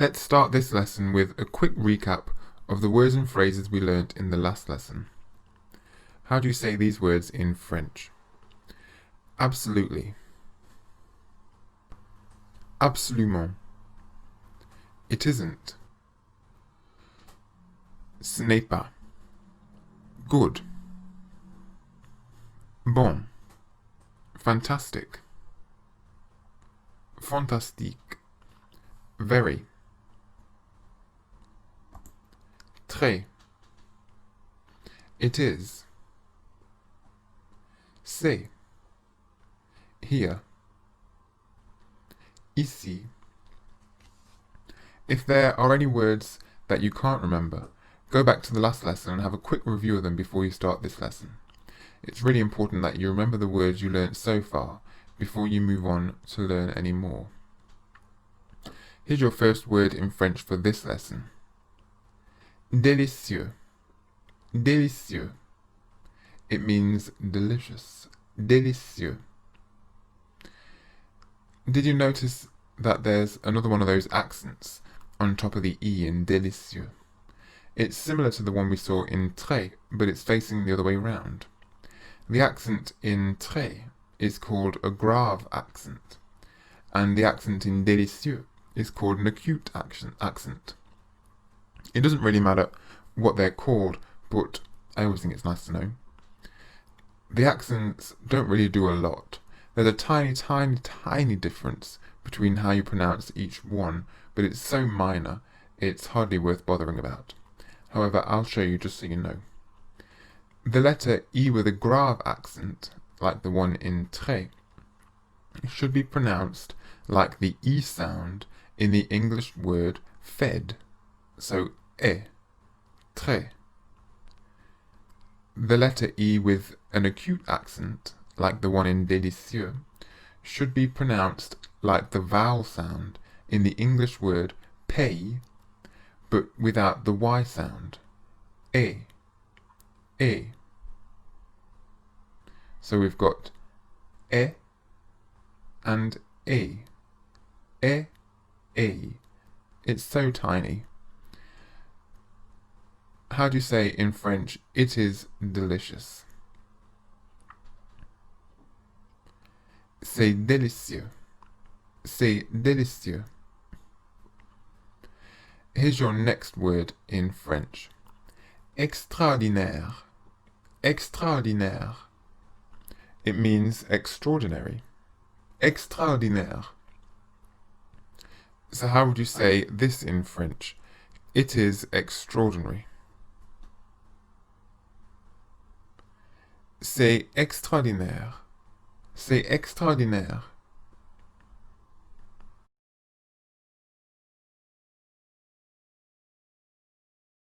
Let's start this lesson with a quick recap of the words and phrases we learnt in the last lesson. How do you say these words in French? Absolutely. Absolument. It isn't. Ce n'est pas. Good. Bon. Fantastic. Fantastique. Very. Très. It is. C'est. Here. Ici. If there are any words that you can't remember, go back to the last lesson and have a quick review of them before you start this lesson. It's really important that you remember the words you learnt so far before you move on to learn any more. Here's your first word in French for this lesson. Délicieux. Délicieux. It means delicious. Délicieux. Did you notice that there's another one of those accents on top of the E in délicieux? It's similar to the one we saw in très, but it's facing the other way round. The accent in très is called a grave accent, and the accent in délicieux is called an acute accent. It doesn't really matter what they're called, but I always think it's nice to know. The accents don't really do a lot. There's a tiny difference between how you pronounce each one, but it's so minor, it's hardly worth bothering about. However, I'll show you just so you know. The letter E with a grave accent, like the one in très, should be pronounced like the E sound in the English word fed, so très. The letter E with an acute accent, like the one in délicieux, should be pronounced like the vowel sound in the English word pay, but without the Y sound. E. So we've got e and e. E. It's so tiny. How do you say in French, it is delicious? C'est délicieux. C'est délicieux. Here's your next word in French. Extraordinaire. Extraordinaire. It means extraordinary. Extraordinaire. So how would you say this in French? It is extraordinary. C'est extraordinaire. C'est extraordinaire.